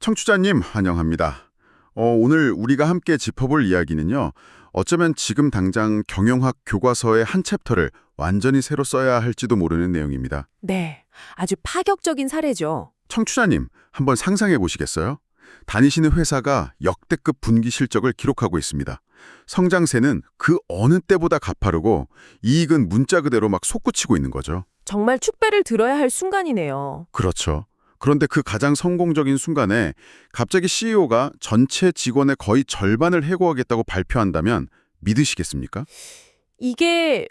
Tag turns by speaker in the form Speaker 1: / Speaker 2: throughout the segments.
Speaker 1: 청취자님 환영합니다. 오늘 우리가 함께 짚어볼 이야기는요. 어쩌면 지금 당장 경영학 교과서의 한 챕터를 완전히 새로 써야 할지도 모르는 내용입니다.
Speaker 2: 네, 아주 파격적인 사례죠.
Speaker 1: 청취자님, 한번 상상해 보시겠어요? 다니시는 회사가 역대급 분기 실적을 기록하고 있습니다. 성장세는 그 어느 때보다 가파르고 이익은 문자 그대로 막 솟구치고 있는 거죠.
Speaker 2: 정말 축배를 들어야 할 순간이네요.
Speaker 1: 그렇죠. 그런데 그 가장 성공적인 순간에 갑자기 CEO가 전체 직원의 거의 절반을 해고하겠다고 발표한다면 믿으시겠습니까?
Speaker 2: 이게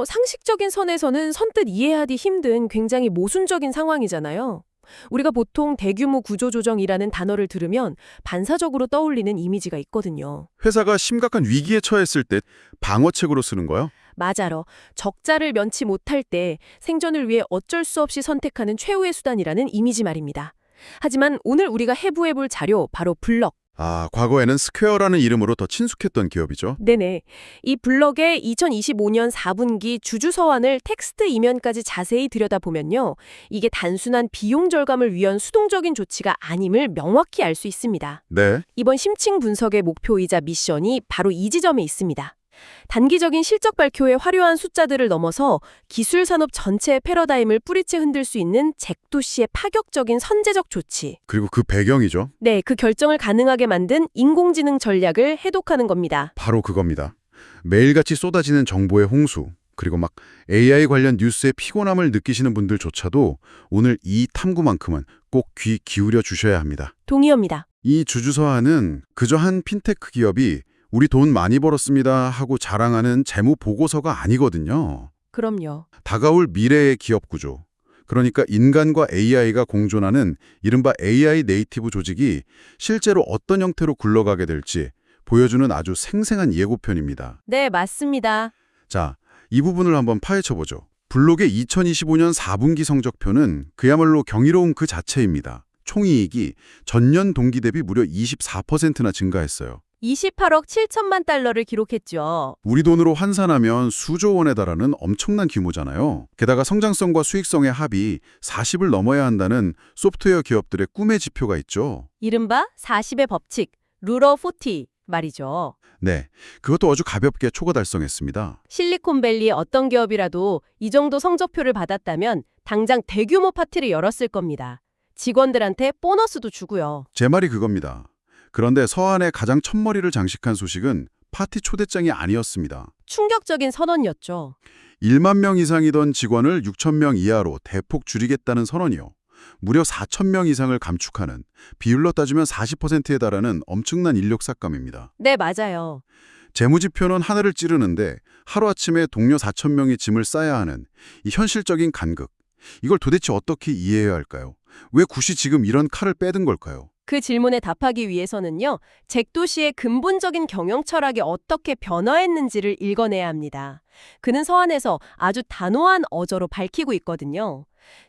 Speaker 2: 상식적인 선에서는 선뜻 이해하기 힘든 굉장히 모순적인 상황이잖아요. 우리가 보통 대규모 구조조정이라는 단어를 들으면 반사적으로 떠올리는 이미지가 있거든요.
Speaker 1: 회사가 심각한 위기에 처했을 때 방어책으로 쓰는 거요?
Speaker 2: 맞아요. 적자를 면치 못할 때 생존을 위해 어쩔 수 없이 선택하는 최후의 수단이라는 이미지 말입니다. 하지만 오늘 우리가 해부해볼 자료, 바로 블럭.
Speaker 1: 과거에는 스퀘어라는 이름으로 더 친숙했던 기업이죠.
Speaker 2: 네네. 이 블럭의 2025년 4분기 주주서한을 텍스트 이면까지 자세히 들여다보면요. 이게 단순한 비용 절감을 위한 수동적인 조치가 아님을 명확히 알 수 있습니다.
Speaker 1: 네.
Speaker 2: 이번 심층 분석의 목표이자 미션이 바로 이 지점에 있습니다. 단기적인 실적 발표의 화려한 숫자들을 넘어서 기술 산업 전체의 패러다임을 뿌리째 흔들 수 있는 잭도시의 파격적인 선제적 조치.
Speaker 1: 그리고 그 배경이죠.
Speaker 2: 네, 그 결정을 가능하게 만든 인공지능 전략을 해독하는 겁니다.
Speaker 1: 바로 그겁니다. 매일같이 쏟아지는 정보의 홍수, 그리고 막 AI 관련 뉴스에 피곤함을 느끼시는 분들조차도 오늘 이 탐구만큼은 꼭 귀 기울여 주셔야 합니다.
Speaker 2: 동의합니다.
Speaker 1: 이 주주서한은 그저 한 핀테크 기업이 우리 돈 많이 벌었습니다 하고 자랑하는 재무 보고서가 아니거든요.
Speaker 2: 그럼요.
Speaker 1: 다가올 미래의 기업 구조, 그러니까 인간과 AI가 공존하는 이른바 AI 네이티브 조직이 실제로 어떤 형태로 굴러가게 될지 보여주는 아주 생생한 예고편입니다.
Speaker 2: 네, 맞습니다.
Speaker 1: 자, 이 부분을 한번 파헤쳐보죠. 블록의 2025년 4분기 성적표는 그야말로 경이로운 그 자체입니다. 총이익이 전년 동기 대비 무려 24%나 증가했어요.
Speaker 2: 28억 7천만 달러를 기록했죠.
Speaker 1: 우리 돈으로 환산하면 수조 원에 달하는 엄청난 규모잖아요. 게다가 성장성과 수익성의 합이 40을 넘어야 한다는 소프트웨어 기업들의 꿈의 지표가 있죠.
Speaker 2: 이른바 40의 법칙, 룰 오브 40 말이죠.
Speaker 1: 네, 그것도 아주 가볍게 초과 달성했습니다.
Speaker 2: 실리콘밸리 어떤 기업이라도 이 정도 성적표를 받았다면 당장 대규모 파티를 열었을 겁니다. 직원들한테 보너스도 주고요.
Speaker 1: 제 말이 그겁니다. 그런데 서한에 가장 첫머리를 장식한 소식은 파티 초대장이 아니었습니다.
Speaker 2: 충격적인 선언이었죠.
Speaker 1: 1만 명 이상이던 직원을 6천 명 이하로 대폭 줄이겠다는 선언이요. 무려 4천 명 이상을 감축하는, 비율로 따지면 40%에 달하는 엄청난 인력 삭감입니다.
Speaker 2: 네, 맞아요.
Speaker 1: 재무지표는 하늘을 찌르는데 하루아침에 동료 4천 명이 짐을 싸야 하는 이 현실적인 간극. 이걸 도대체 어떻게 이해해야 할까요? 왜 굿이 지금 이런 칼을 빼든 걸까요?
Speaker 2: 그 질문에 답하기 위해서는요, 잭도시의 근본적인 경영 철학이 어떻게 변화했는지를 읽어내야 합니다. 그는 서한에서 아주 단호한 어조로 밝히고 있거든요.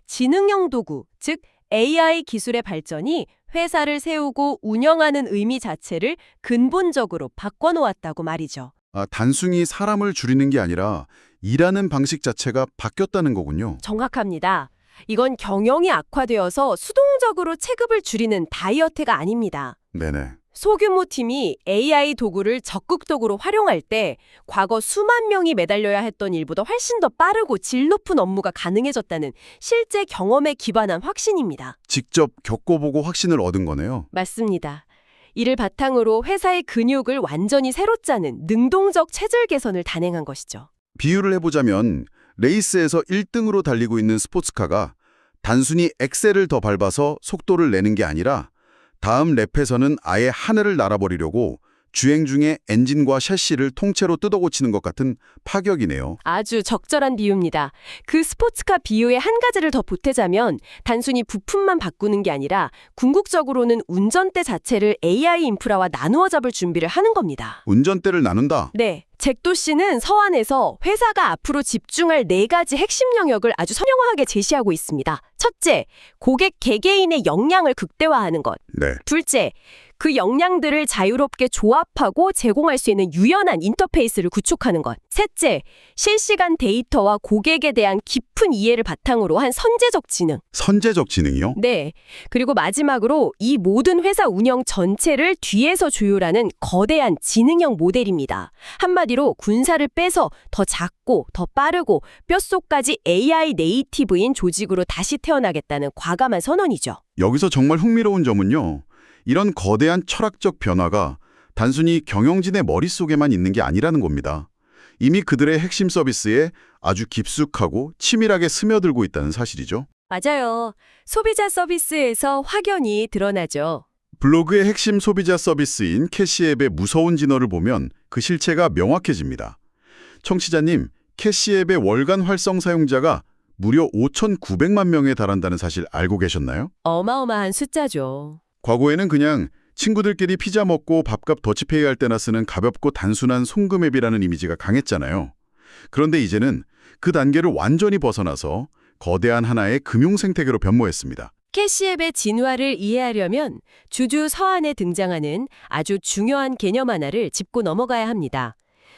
Speaker 2: 지능형 도구, 즉 AI 기술의 발전이 회사를 세우고 운영하는 의미 자체를 근본적으로 바꿔놓았다고 말이죠.
Speaker 1: 단순히 사람을 줄이는 게 아니라 일하는 방식 자체가 바뀌었다는 거군요.
Speaker 2: 정확합니다. 이건 경영이 악화되어서 수동적으로 체급을 줄이는 다이어트가 아닙니다.
Speaker 1: 네네.
Speaker 2: 소규모 팀이 AI 도구를 적극적으로 활용할 때 과거 수만 명이 매달려야 했던 일보다 훨씬 더 빠르고 질 높은 업무가 가능해졌다는 실제 경험에 기반한 확신입니다.
Speaker 1: 직접 겪어보고 확신을 얻은 거네요.
Speaker 2: 맞습니다. 이를 바탕으로 회사의 근육을 완전히 새로 짜는 능동적 체질 개선을 단행한 것이죠.
Speaker 1: 비유를 해보자면 레이스에서 1등으로 달리고 있는 스포츠카가 단순히 엑셀을 더 밟아서 속도를 내는 게 아니라 다음 랩에서는 아예 하늘을 날아버리려고 주행 중에 엔진과 샤시를 통째로 뜯어고치는 것 같은 파격이네요.
Speaker 2: 아주 적절한 비유입니다. 그 스포츠카 비유의 한 가지를 더 보태자면 단순히 부품만 바꾸는 게 아니라 궁극적으로는 운전대 자체를 AI 인프라와 나누어 잡을 준비를 하는 겁니다.
Speaker 1: 운전대를 나눈다?
Speaker 2: 네. 잭도 씨는 서한에서 회사가 앞으로 집중할 4가지 핵심 영역을 아주 선명하게 제시하고 있습니다. 첫째, 고객 개개인의 역량을 극대화하는 것.
Speaker 1: 네.
Speaker 2: 둘째, 그 역량들을 자유롭게 조합하고 제공할 수 있는 유연한 인터페이스를 구축하는 것. 셋째, 실시간 데이터와 고객에 대한 깊은 이해를 바탕으로 한 선제적 지능.
Speaker 1: 선제적 지능이요?
Speaker 2: 네. 그리고 마지막으로 이 모든 회사 운영 전체를 뒤에서 조율하는 거대한 지능형 모델입니다. 한마디로 군사를 빼서 더 작고 더 빠르고 뼛속까지 AI 네이티브인 조직으로 다시 태어나겠다는 과감한 선언이죠.
Speaker 1: 여기서 정말 흥미로운 점은요. 이런 거대한 철학적 변화가 단순히 경영진의 머릿속에만 있는 게 아니라는 겁니다. 이미 그들의 핵심 서비스에 아주 깊숙하고 치밀하게 스며들고 있다는 사실이죠.
Speaker 2: 맞아요. 소비자 서비스에서 확연히 드러나죠.
Speaker 1: 블로그의 핵심 소비자 서비스인 캐시앱의 무서운 진화를 보면 그 실체가 명확해집니다. 청취자님, 캐시앱의 월간 활성 사용자가 무려 5,900만 명에 달한다는 사실 알고 계셨나요?
Speaker 2: 어마어마한 숫자죠.
Speaker 1: 과거에는 그냥 친구들끼리 피자 먹고 밥값 더치페이 할 때나 쓰는 가볍고 단순한 송금 앱이라는 이미지가 강했잖아요. 그런데 이제는 그 단계를 완전히 벗어나서 거대한 하나의 금융 생태계로 변모했습니다.
Speaker 2: 캐시앱의 진화를 이해하려면 주주 서한에 등장하는 아주 중요한 개념 하나를 짚고 넘어가야 합니다.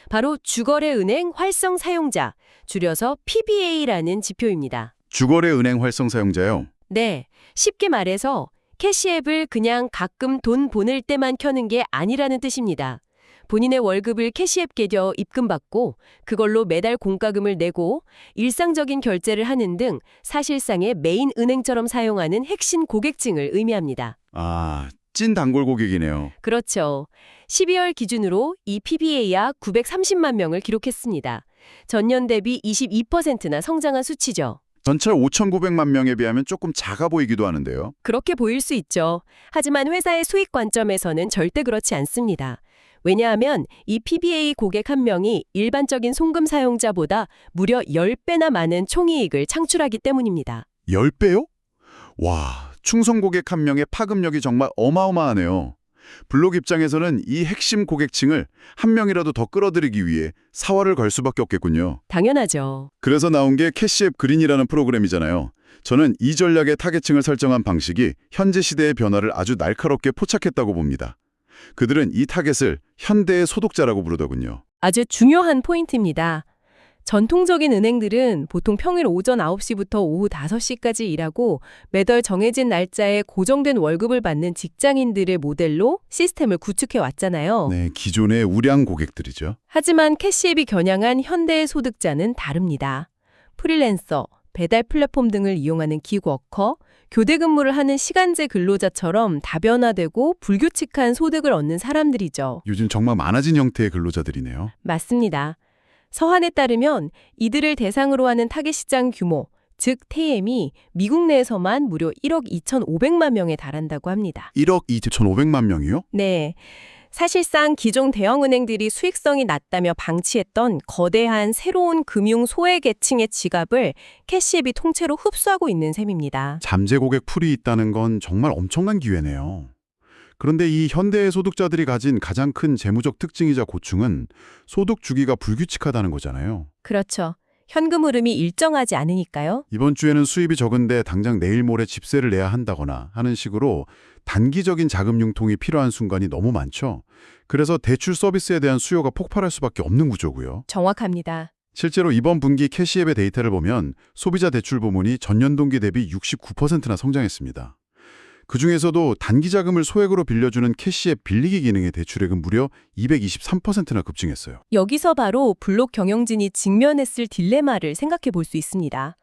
Speaker 2: 바로 주거래 은행 활성 사용자, 줄여서 PBA라는 지표입니다.
Speaker 1: 주거래 은행 활성 사용자요.
Speaker 2: 네, 쉽게 말해서 캐시앱을 그냥 가끔 돈 보낼 때만 켜는 게 아니라는 뜻입니다. 본인의 월급을 캐시앱 계좌 입금받고 그걸로 매달 공과금을 내고 일상적인 결제를 하는 등 사실상의 메인 은행처럼 사용하는 핵심 고객층을 의미합니다.
Speaker 1: 아, 찐 단골 고객이네요.
Speaker 2: 그렇죠. 12월 기준으로 이 PBA야 930만 명을 기록했습니다. 전년 대비 22%나 성장한 수치죠.
Speaker 1: 전체 5,900만 명에 비하면 조금 작아 보이기도 하는데요.
Speaker 2: 그렇게 보일 수 있죠. 하지만 회사의 수익 관점에서는 절대 그렇지 않습니다. 왜냐하면 이 PBA 고객 한 명이 일반적인 송금 사용자보다 무려 10배나 많은 총이익을 창출하기 때문입니다.
Speaker 1: 10배요? 와, 충성 고객 한 명의 파급력이 정말 어마어마하네요. 블로그 입장에서는 이 핵심 고객층을 한 명이라도 더 끌어들이기 위해 사활을 걸 수밖에 없겠군요.
Speaker 2: 당연하죠.
Speaker 1: 그래서 나온 게 캐시앱 그린이라는 프로그램이잖아요. 저는 이 전략의 타겟층을 설정한 방식이 현재 시대의 변화를 아주 날카롭게 포착했다고 봅니다. 그들은 이 타겟을 현대의 소득자라고 부르더군요.
Speaker 2: 아주 중요한 포인트입니다. 전통적인 은행들은 보통 평일 오전 9시부터 오후 5시까지 일하고 매달 정해진 날짜에 고정된 월급을 받는 직장인들의 모델로 시스템을 구축해 왔잖아요.
Speaker 1: 네, 기존의 우량 고객들이죠.
Speaker 2: 하지만 캐시앱이 겨냥한 현대의 소득자는 다릅니다. 프리랜서, 배달 플랫폼 등을 이용하는 기워커, 교대 근무를 하는 시간제 근로자처럼 다변화되고 불규칙한 소득을 얻는 사람들이죠.
Speaker 1: 요즘 정말 많아진 형태의 근로자들이네요.
Speaker 2: 맞습니다. 서한에 따르면 이들을 대상으로 하는 타겟 시장 규모, 즉 TM이 미국 내에서만 무려 1억 2,500만 명에 달한다고 합니다.
Speaker 1: 1억 2,500만 명이요?
Speaker 2: 네. 사실상 기존 대형은행들이 수익성이 낮다며 방치했던 거대한 새로운 금융 소외계층의 지갑을 캐시앱이 통째로 흡수하고 있는 셈입니다.
Speaker 1: 잠재 고객 풀이 있다는 건 정말 엄청난 기회네요. 그런데 이 현대의 소득자들이 가진 가장 큰 재무적 특징이자 고충은 소득 주기가 불규칙하다는 거잖아요.
Speaker 2: 그렇죠. 현금 흐름이 일정하지 않으니까요.
Speaker 1: 이번 주에는 수입이 적은데 당장 내일 모레 집세를 내야 한다거나 하는 식으로 단기적인 자금 융통이 필요한 순간이 너무 많죠. 그래서 대출 서비스에 대한 수요가 폭발할 수밖에 없는 구조고요.
Speaker 2: 정확합니다.
Speaker 1: 실제로 이번 분기 캐시앱의 데이터를 보면 소비자 대출 부문이 전년 동기 대비 69%나 성장했습니다. 그중에서도 단기 자금을 소액으로 빌려주는 캐시앱 빌리기 기능의 대출액은 무려 223%나 급증했어요.
Speaker 2: 여기서 바로 블록 경영진이 직면했을 딜레마를 생각해 볼 수 있습니다.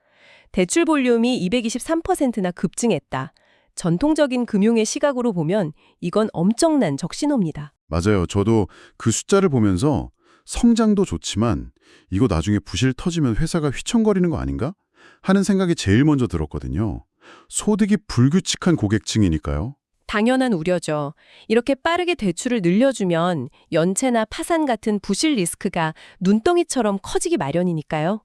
Speaker 2: 대출 볼륨이 223%나 급증했다. 전통적인 금융의 시각으로 보면 이건 엄청난 적신호입니다.
Speaker 1: 맞아요. 저도 그 숫자를 보면서 성장도 좋지만 이거 나중에 부실 터지면 회사가 휘청거리는 거 아닌가? 하는 생각이 제일 먼저 들었거든요. 소득이 불규칙한 고객층이니까요.
Speaker 2: 당연한 우려죠. 이렇게 빠르게 대출을 늘려주면 연체나 파산 같은 부실 리스크가 눈덩이처럼 커지기 마련이니까요.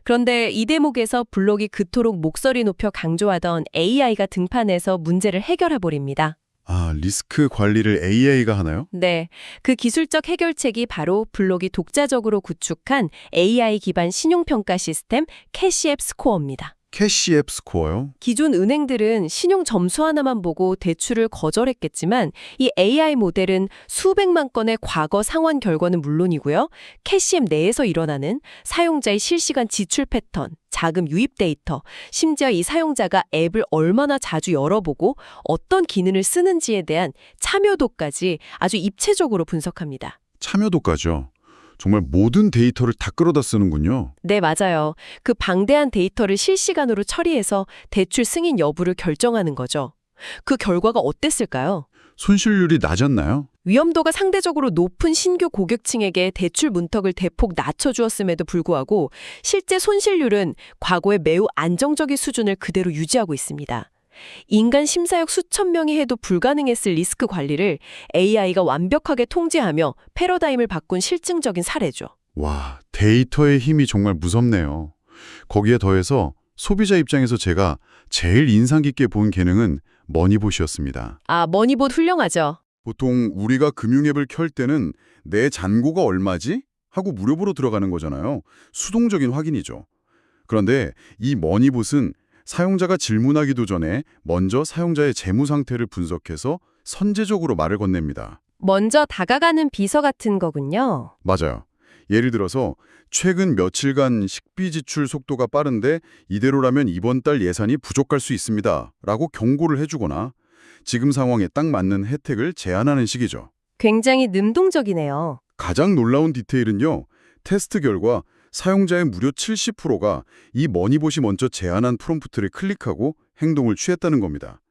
Speaker 2: 그런데 이 대목에서 블록이 그토록 목소리 높여 강조하던 AI가 등판해서 문제를 해결해버립니다.
Speaker 1: 아, 리스크 관리를 AI가 하나요?
Speaker 2: 네, 그 기술적 해결책이 바로 블록이 독자적으로 구축한 AI 기반 신용평가 시스템 캐시앱 스코어입니다.
Speaker 1: 캐시앱 스코어요?
Speaker 2: 기존 은행들은 신용 점수 하나만 보고 대출을 거절했겠지만 이 AI 모델은 수백만 건의 과거 상환 결과는 물론이고요. 캐시앱 내에서 일어나는 사용자의 실시간 지출 패턴, 자금 유입 데이터, 심지어 이 사용자가 앱을 얼마나 자주 열어보고 어떤 기능을 쓰는지에 대한 참여도까지 아주 입체적으로 분석합니다.
Speaker 1: 참여도까지요. 정말 모든 데이터를 다 끌어다 쓰는군요.
Speaker 2: 네, 맞아요. 그 방대한 데이터를 실시간으로 처리해서 대출 승인 여부를 결정하는 거죠. 그 결과가 어땠을까요?
Speaker 1: 손실률이 낮았나요?
Speaker 2: 위험도가 상대적으로 높은 신규 고객층에게 대출 문턱을 대폭 낮춰주었음에도 불구하고 실제 손실률은 과거의 매우 안정적인 수준을 그대로 유지하고 있습니다. 인간 심사역 수천 명이 해도 불가능했을 리스크 관리를 AI가 완벽하게 통제하며 패러다임을 바꾼 실증적인 사례죠.
Speaker 1: 와, 데이터의 힘이 정말 무섭네요. 거기에 더해서 소비자 입장에서 제가 제일 인상 깊게 본 기능은 머니봇이었습니다.
Speaker 2: 아, 머니봇 훌륭하죠.
Speaker 1: 보통 우리가 금융앱을 켤 때는 내 잔고가 얼마지? 하고 무료보로 들어가는 거잖아요. 수동적인 확인이죠. 그런데 이 머니봇은 사용자가 질문하기도 전에 먼저 사용자의 재무 상태를 분석해서 선제적으로 말을 건넵니다.
Speaker 2: 먼저 다가가는 비서 같은 거군요.
Speaker 1: 맞아요. 예를 들어서 최근 며칠간 식비 지출 속도가 빠른데 이대로라면 이번 달 예산이 부족할 수 있습니다. 라고 경고를 해주거나 지금 상황에 딱 맞는 혜택을 제안하는 식이죠.
Speaker 2: 굉장히 능동적이네요.
Speaker 1: 가장 놀라운 디테일은요. 테스트 결과 사용자의 무려 70%가 이 머니봇이 먼저 제안한 프롬프트를 클릭하고 행동을 취했다는 겁니다.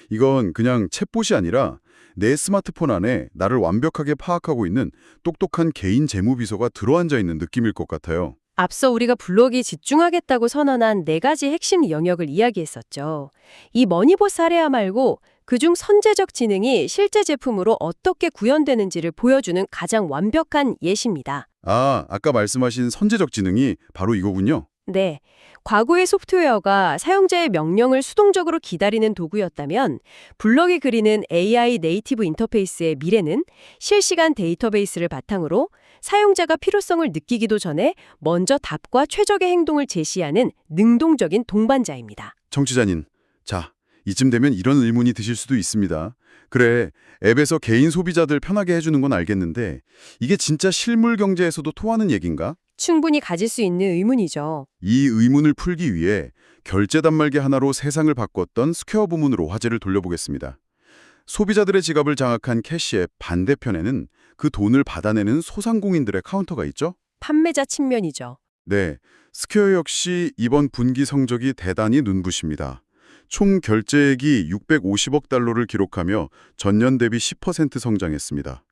Speaker 1: 이건 그냥 챗봇이 아니라 내 스마트폰 안에 나를 완벽하게 파악하고 있는 똑똑한 개인 재무비서가 들어앉아 있는 느낌일 것 같아요.
Speaker 2: 앞서 우리가 블록이 집중하겠다고 선언한 4가지 핵심 영역을 이야기했었죠. 이 머니봇 사례야 말고 그중 선제적 지능이 실제 제품으로 어떻게 구현되는지를 보여주는 가장 완벽한 예시입니다.
Speaker 1: 아, 아까 말씀하신 선제적 지능이 바로 이거군요.
Speaker 2: 네. 과거의 소프트웨어가 사용자의 명령을 수동적으로 기다리는 도구였다면 블럭이 그리는 AI 네이티브 인터페이스의 미래는 실시간 데이터베이스를 바탕으로 사용자가 필요성을 느끼기도 전에 먼저 답과 최적의 행동을 제시하는 능동적인 동반자입니다.
Speaker 1: 정치자님, 자, 이쯤 되면 이런 의문이 드실 수도 있습니다. 그래, 앱에서 개인 소비자들 편하게 해주는 건 알겠는데 이게 진짜 실물 경제에서도 통하는 얘긴가?
Speaker 2: 충분히 가질 수 있는 의문이죠.
Speaker 1: 이 의문을 풀기 위해 결제 단말기 하나로 세상을 바꿨던 스퀘어 부문으로 화제를 돌려보겠습니다. 소비자들의 지갑을 장악한 캐시앱 반대편에는 그 돈을 받아내는 소상공인들의 카운터가 있죠?
Speaker 2: 판매자 측면이죠.
Speaker 1: 네, 스퀘어 역시 이번 분기 성적이 대단히 눈부십니다. 총 결제액이 650억 달러를 기록하며 전년 대비 10% 성장했습니다.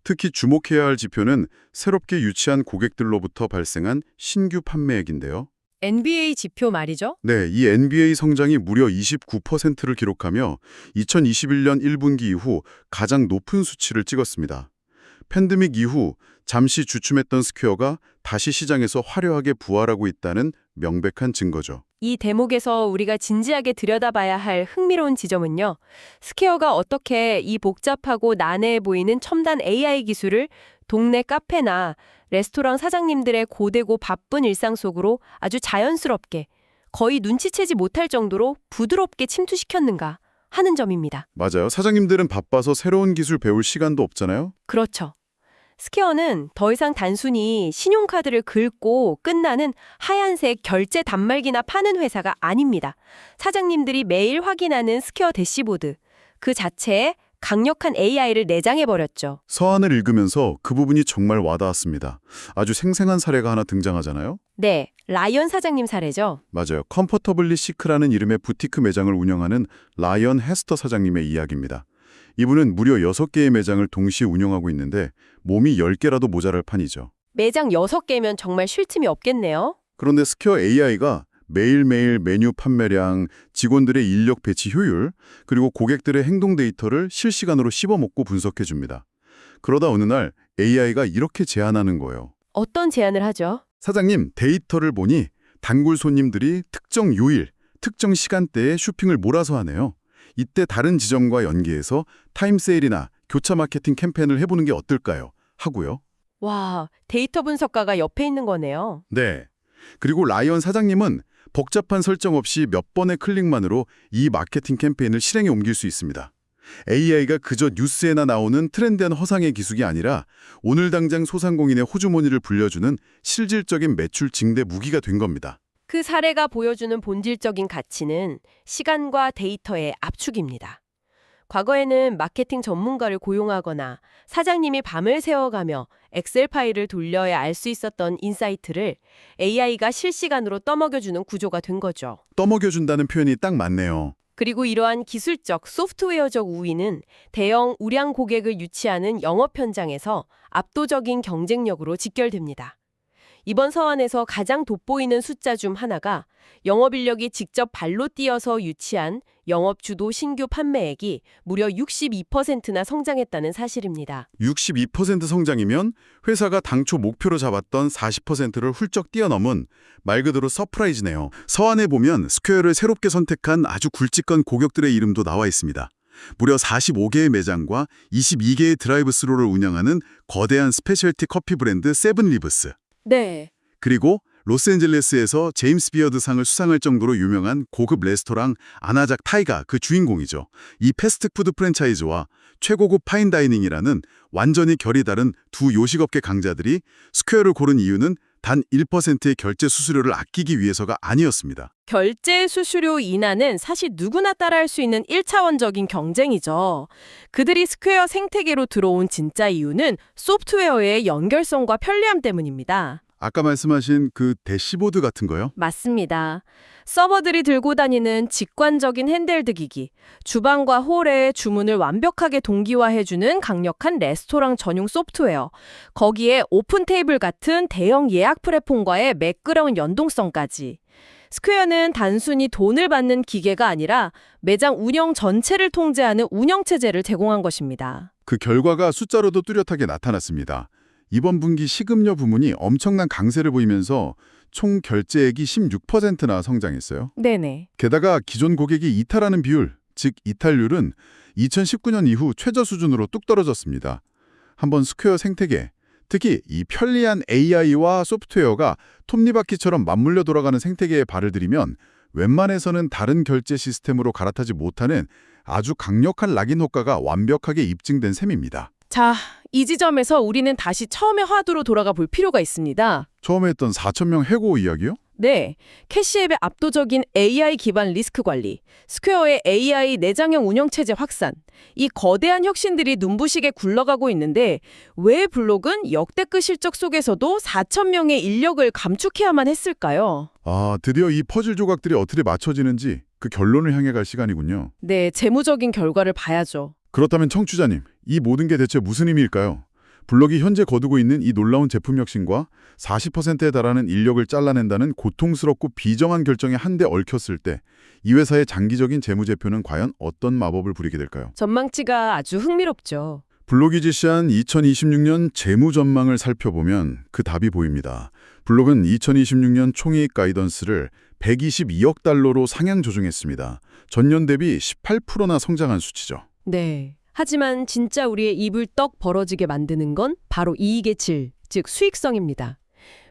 Speaker 1: 특히 주목해야 할 지표는 새롭게 유치한 고객들로부터 발생한 신규 판매액인데요.
Speaker 2: NBA 지표 말이죠.
Speaker 1: 네, 이 NBA 성장이 무려 29%를 기록하며 2021년 1분기 이후 가장 높은 수치를 찍었습니다. 팬데믹 이후 잠시 주춤했던 스퀘어가 다시 시장에서 화려하게 부활하고 있다는 명백한 증거죠.
Speaker 2: 이 대목에서 우리가 진지하게 들여다봐야 할 흥미로운 지점은요. 스퀘어가 어떻게 이 복잡하고 난해해 보이는 첨단 AI 기술을 동네 카페나 레스토랑 사장님들의 고되고 바쁜 일상 속으로 아주 자연스럽게 거의 눈치채지 못할 정도로 부드럽게 침투시켰는가 하는 점입니다.
Speaker 1: 맞아요. 사장님들은 바빠서 새로운 기술 배울 시간도 없잖아요.
Speaker 2: 그렇죠. 스퀘어는 더 이상 단순히 신용카드를 긁고 끝나는 하얀색 결제 단말기나 파는 회사가 아닙니다. 사장님들이 매일 확인하는 스퀘어 대시보드, 그 자체에 강력한 AI를 내장해버렸죠.
Speaker 1: 서한을 읽으면서 그 부분이 정말 와닿았습니다. 아주 생생한 사례가 하나 등장하잖아요.
Speaker 2: 네, 라이언 사장님 사례죠.
Speaker 1: 맞아요. 컴포터블리 시크라는 이름의 부티크 매장을 운영하는 라이언 헤스터 사장님의 이야기입니다. 이분은 무려 6개의 매장을 동시에 운영하고 있는데 몸이 10개라도 모자랄 판이죠.
Speaker 2: 매장 6개면 정말 쉴 틈이 없겠네요.
Speaker 1: 그런데 스퀘어 AI가 매일매일 메뉴 판매량, 직원들의 인력 배치 효율, 그리고 고객들의 행동 데이터를 실시간으로 씹어먹고 분석해줍니다. 그러다 어느 날 AI가 이렇게 제안하는 거예요.
Speaker 2: 어떤 제안을 하죠?
Speaker 1: 사장님, 데이터를 보니 단골 손님들이 특정 요일, 특정 시간대에 쇼핑을 몰아서 하네요. 이때 다른 지점과 연계해서 타임세일이나 교차 마케팅 캠페인을 해보는 게 어떨까요? 하고요.
Speaker 2: 와, 데이터 분석가가 옆에 있는 거네요.
Speaker 1: 네. 그리고 라이언 사장님은 복잡한 설정 없이 몇 번의 클릭만으로 이 마케팅 캠페인을 실행에 옮길 수 있습니다. AI가 그저 뉴스에나 나오는 트렌디한 허상의 기술이 아니라 오늘 당장 소상공인의 호주머니를 불려주는 실질적인 매출 증대 무기가 된 겁니다.
Speaker 2: 그 사례가 보여주는 본질적인 가치는 시간과 데이터의 압축입니다. 과거에는 마케팅 전문가를 고용하거나 사장님이 밤을 새워가며 엑셀 파일을 돌려야 알 수 있었던 인사이트를 AI가 실시간으로 떠먹여주는 구조가 된 거죠.
Speaker 1: 떠먹여준다는 표현이 딱 맞네요.
Speaker 2: 그리고 이러한 기술적, 소프트웨어적 우위는 대형 우량 고객을 유치하는 영업 현장에서 압도적인 경쟁력으로 직결됩니다. 이번 서한에서 가장 돋보이는 숫자 중 하나가 영업 인력이 직접 발로 뛰어서 유치한 영업 주도 신규 판매액이 무려 62%나 성장했다는 사실입니다.
Speaker 1: 62% 성장이면 회사가 당초 목표로 잡았던 40%를 훌쩍 뛰어넘은 말 그대로 서프라이즈네요. 서한에 보면 스퀘어를 새롭게 선택한 아주 굵직한 고객들의 이름도 나와 있습니다. 무려 45개의 매장과 22개의 드라이브 스루를 운영하는 거대한 스페셜티 커피 브랜드 세븐리브스.
Speaker 2: 네.
Speaker 1: 그리고 로스앤젤레스에서 제임스 비어드상을 수상할 정도로 유명한 고급 레스토랑 아나작 타이가 그 주인공이죠. 이 패스트푸드 프랜차이즈와 최고급 파인다이닝이라는 완전히 결이 다른 두 요식업계 강자들이 스퀘어를 고른 이유는 단 1%의 결제 수수료를 아끼기 위해서가 아니었습니다.
Speaker 2: 결제 수수료 인하는 사실 누구나 따라할 수 있는 1차원적인 경쟁이죠. 그들이 스퀘어 생태계로 들어온 진짜 이유는 소프트웨어의 연결성과 편리함 때문입니다.
Speaker 1: 아까 말씀하신 그 대시보드 같은 거요?
Speaker 2: 맞습니다. 서버들이 들고 다니는 직관적인 핸드헬드 기기, 주방과 홀의 주문을 완벽하게 동기화해주는 강력한 레스토랑 전용 소프트웨어, 거기에 오픈 테이블 같은 대형 예약 플랫폼과의 매끄러운 연동성까지. 스퀘어는 단순히 돈을 받는 기계가 아니라 매장 운영 전체를 통제하는 운영체제를 제공한 것입니다.
Speaker 1: 그 결과가 숫자로도 뚜렷하게 나타났습니다. 이번 분기 식음료 부문이 엄청난 강세를 보이면서 총 결제액이 16%나 성장했어요.
Speaker 2: 네네.
Speaker 1: 게다가 기존 고객이 이탈하는 비율, 즉 이탈률은 2019년 이후 최저 수준으로 뚝 떨어졌습니다. 한번 스퀘어 생태계, 특히 이 편리한 AI와 소프트웨어가 톱니바퀴처럼 맞물려 돌아가는 생태계에 발을 들이면 웬만해서는 다른 결제 시스템으로 갈아타지 못하는 아주 강력한 락인 효과가 완벽하게 입증된 셈입니다.
Speaker 2: 자, 이 지점에서 우리는 다시 처음의 화두로 돌아가 볼 필요가 있습니다.
Speaker 1: 처음에 했던 4,000명 해고 이야기요?
Speaker 2: 네, 캐시앱의 압도적인 AI 기반 리스크 관리, 스퀘어의 AI 내장형 운영체제 확산, 이 거대한 혁신들이 눈부시게 굴러가고 있는데 왜 블록은 역대급 실적 속에서도 4,000명의 인력을 감축해야만 했을까요?
Speaker 1: 아, 드디어 이 퍼즐 조각들이 어떻게 맞춰지는지 그 결론을 향해 갈 시간이군요.
Speaker 2: 네, 재무적인 결과를 봐야죠.
Speaker 1: 그렇다면 청취자님, 이 모든 게 대체 무슨 의미일까요? 블록이 현재 거두고 있는 이 놀라운 제품 혁신과 40%에 달하는 인력을 잘라낸다는 고통스럽고 비정한 결정에 한데 얽혔을 때 이 회사의 장기적인 재무제표는 과연 어떤 마법을 부리게 될까요?
Speaker 2: 전망치가 아주 흥미롭죠.
Speaker 1: 블록이 제시한 2026년 재무 전망을 살펴보면 그 답이 보입니다. 블록은 2026년 총이익 가이던스를 122억 달러로 상향 조정했습니다. 전년 대비 18%나 성장한 수치죠.
Speaker 2: 네. 하지만 진짜 우리의 입을 떡 벌어지게 만드는 건 바로 이익의 질, 즉 수익성입니다.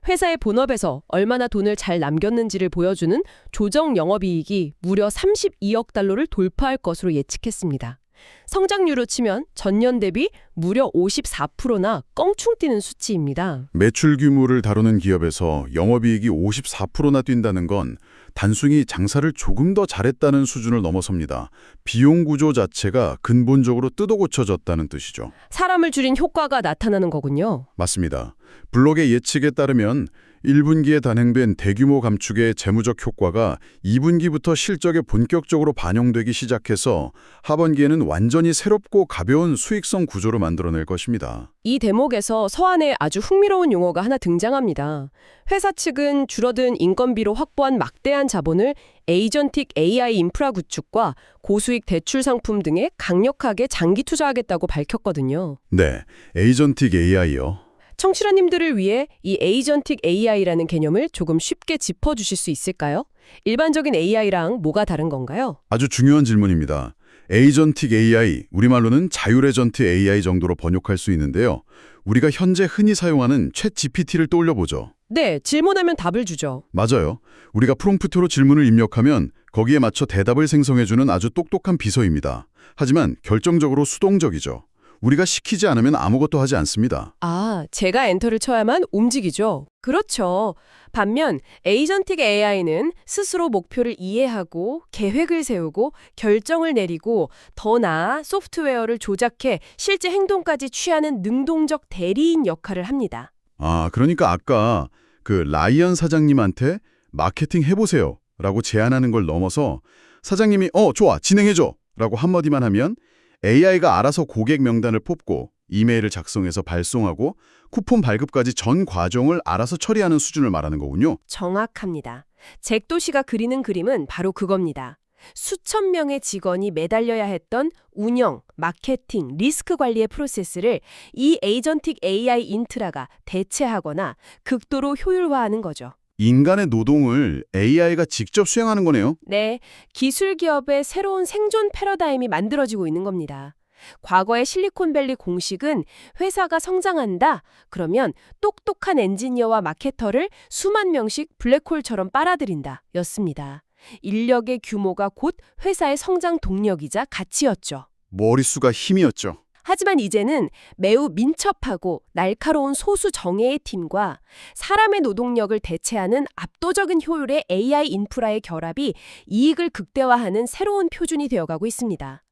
Speaker 2: 회사의 본업에서 얼마나 돈을 잘 남겼는지를 보여주는 조정 영업이익이 무려 32억 달러를 돌파할 것으로 예측했습니다. 성장률로 치면 전년 대비 무려 54%나 껑충 뛰는 수치입니다.
Speaker 1: 매출 규모를 다루는 기업에서 영업이익이 54%나 뛴다는 건 단순히 장사를 조금 더 잘했다는 수준을 넘어섭니다. 비용 구조 자체가 근본적으로 뜯어 고쳐졌다는 뜻이죠.
Speaker 2: 사람을 줄인 효과가 나타나는 거군요.
Speaker 1: 맞습니다. 블록의 예측에 따르면 1분기에 단행된 대규모 감축의 재무적 효과가 2분기부터 실적에 본격적으로 반영되기 시작해서 하반기에는 완전히 새롭고 가벼운 수익성 구조를 만들어낼 것입니다.
Speaker 2: 이 대목에서 서한에 아주 흥미로운 용어가 하나 등장합니다. 회사 측은 줄어든 인건비로 확보한 막대한 자본을 에이전틱 AI 인프라 구축과 고수익 대출 상품 등에 강력하게 장기 투자하겠다고 밝혔거든요.
Speaker 1: 네, 에이전틱 AI요.
Speaker 2: 청취자님들을 위해 이 에이전틱 AI라는 개념을 조금 쉽게 짚어주실 수 있을까요? 일반적인 AI랑 뭐가 다른 건가요?
Speaker 1: 아주 중요한 질문입니다. 에이전틱 AI, 우리말로는 자율에전트 AI 정도로 번역할 수 있는데요. 우리가 현재 흔히 사용하는 챗 GPT를 떠올려보죠.
Speaker 2: 네, 질문하면 답을 주죠.
Speaker 1: 맞아요. 우리가 프롬프트로 질문을 입력하면 거기에 맞춰 대답을 생성해주는 아주 똑똑한 비서입니다. 하지만 결정적으로 수동적이죠. 우리가 시키지 않으면 아무것도 하지 않습니다.
Speaker 2: 아, 제가 엔터를 쳐야만 움직이죠. 그렇죠. 반면 에이전틱 AI는 스스로 목표를 이해하고 계획을 세우고 결정을 내리고 더 나아 소프트웨어를 조작해 실제 행동까지 취하는 능동적 대리인 역할을 합니다.
Speaker 1: 아, 그러니까 아까 그 라이언 사장님한테 마케팅 해보세요 라고 제안하는 걸 넘어서 사장님이 좋아, 진행해줘 라고 한마디만 하면 AI가 알아서 고객 명단을 뽑고 이메일을 작성해서 발송하고 쿠폰 발급까지 전 과정을 알아서 처리하는 수준을 말하는 거군요.
Speaker 2: 정확합니다. 잭도 씨가 그리는 그림은 바로 그겁니다. 수천 명의 직원이 매달려야 했던 운영, 마케팅, 리스크 관리의 프로세스를 이 에이전틱 AI 인트라가 대체하거나 극도로 효율화하는 거죠.
Speaker 1: 인간의 노동을 AI가 직접 수행하는 거네요.
Speaker 2: 네, 기술 기업의 새로운 생존 패러다임이 만들어지고 있는 겁니다. 과거의 실리콘밸리 공식은 회사가 성장한다, 그러면 똑똑한 엔지니어와 마케터를 수만 명씩 블랙홀처럼 빨아들인다 였습니다. 인력의 규모가 곧 회사의 성장 동력이자 가치였죠.
Speaker 1: 머릿수가 힘이었죠.
Speaker 2: 하지만 이제는 매우 민첩하고 날카로운 소수 정예의 팀과 사람의 노동력을 대체하는 압도적인 효율의 AI 인프라의 결합이 이익을 극대화하는 새로운 표준이 되어가고 있습니다.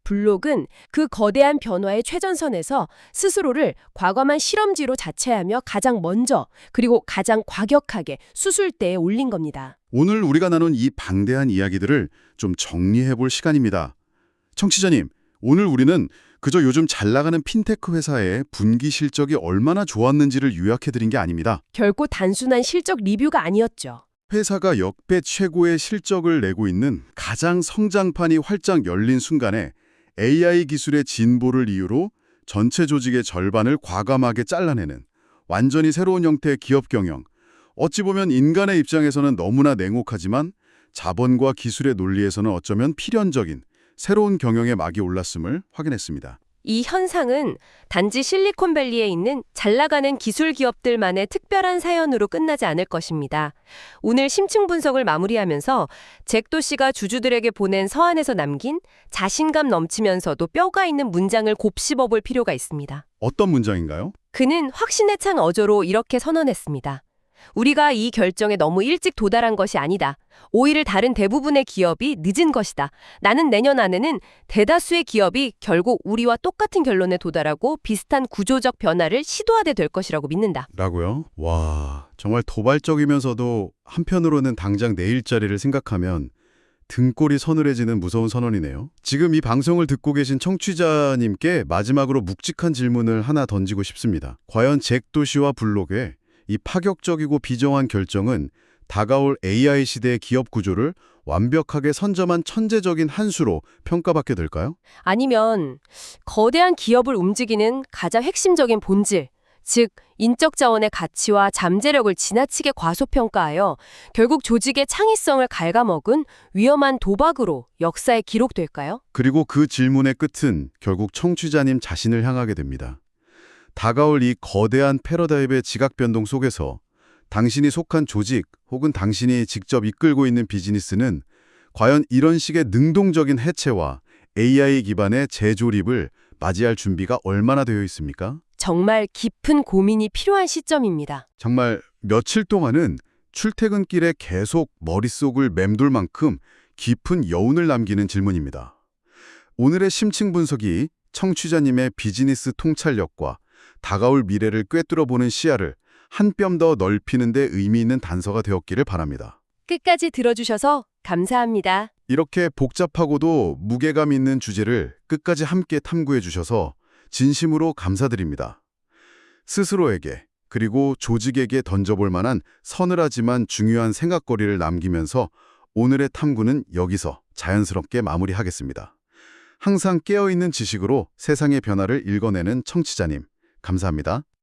Speaker 2: 블록은 그 거대한 변화의 최전선에서 스스로를 과감한 실험지로 자체하며 가장 먼저 그리고 가장 과격하게 수술대에 올린 겁니다.
Speaker 1: 오늘 우리가 나눈 이 방대한 이야기들을 좀 정리해 볼 시간입니다. 청취자님, 오늘 우리는 그저 요즘 잘 나가는 핀테크 회사의 분기 실적이 얼마나 좋았는지를 요약해 드린 게 아닙니다.
Speaker 2: 결코 단순한 실적 리뷰가 아니었죠.
Speaker 1: 회사가 역대 최고의 실적을 내고 있는 가장 성장판이 활짝 열린 순간에 AI 기술의 진보를 이유로 전체 조직의 절반을 과감하게 잘라내는 완전히 새로운 형태의 기업 경영. 어찌 보면 인간의 입장에서는 너무나 냉혹하지만 자본과 기술의 논리에서는 어쩌면 필연적인 새로운 경영의 막이 올랐음을 확인했습니다.
Speaker 2: 이 현상은 단지 실리콘밸리에 있는 잘 나가는 기술 기업들만의 특별한 사연으로 끝나지 않을 것입니다. 오늘 심층 분석을 마무리하면서 잭도 씨가 주주들에게 보낸 서한에서 남긴 자신감 넘치면서도 뼈가 있는 문장을 곱씹어 볼 필요가 있습니다.
Speaker 1: 어떤 문장인가요?
Speaker 2: 그는 확신에 찬 어조로 이렇게 선언했습니다. 우리가 이 결정에 너무 일찍 도달한 것이 아니다. 오히려 다른 대부분의 기업이 늦은 것이다. 나는 내년 안에는 대다수의 기업이 결국 우리와 똑같은 결론에 도달하고 비슷한 구조적 변화를 시도하게 될 것이라고 믿는다.
Speaker 1: 라고요? 와, 정말 도발적이면서도 한편으로는 당장 내 일자리를 생각하면 등골이 서늘해지는 무서운 선언이네요. 지금 이 방송을 듣고 계신 청취자님께 마지막으로 묵직한 질문을 하나 던지고 싶습니다. 과연 잭도 씨와 블록의 이 파격적이고 비정한 결정은 다가올 AI 시대의 기업 구조를 완벽하게 선점한 천재적인 한 수로 평가받게 될까요?
Speaker 2: 아니면 거대한 기업을 움직이는 가장 핵심적인 본질, 즉 인적 자원의 가치와 잠재력을 지나치게 과소평가하여 결국 조직의 창의성을 갉아먹은 위험한 도박으로 역사에 기록될까요?
Speaker 1: 그리고 그 질문의 끝은 결국 청취자님 자신을 향하게 됩니다. 다가올 이 거대한 패러다임의 지각 변동 속에서 당신이 속한 조직 혹은 당신이 직접 이끌고 있는 비즈니스는 과연 이런 식의 능동적인 해체와 AI 기반의 재조립을 맞이할 준비가 얼마나 되어 있습니까?
Speaker 2: 정말 깊은 고민이 필요한 시점입니다.
Speaker 1: 정말 며칠 동안은 출퇴근길에 계속 머릿속을 맴돌 만큼 깊은 여운을 남기는 질문입니다. 오늘의 심층 분석이 청취자님의 비즈니스 통찰력과 다가올 미래를 꿰뚫어보는 시야를 한 뼘 더 넓히는 데 의미 있는 단서가 되었기를 바랍니다.
Speaker 2: 끝까지 들어주셔서 감사합니다.
Speaker 1: 이렇게 복잡하고도 무게감 있는 주제를 끝까지 함께 탐구해 주셔서 진심으로 감사드립니다. 스스로에게 그리고 조직에게 던져볼 만한 서늘하지만 중요한 생각거리를 남기면서 오늘의 탐구는 여기서 자연스럽게 마무리하겠습니다. 항상 깨어있는 지식으로 세상의 변화를 읽어내는 청취자님, 감사합니다.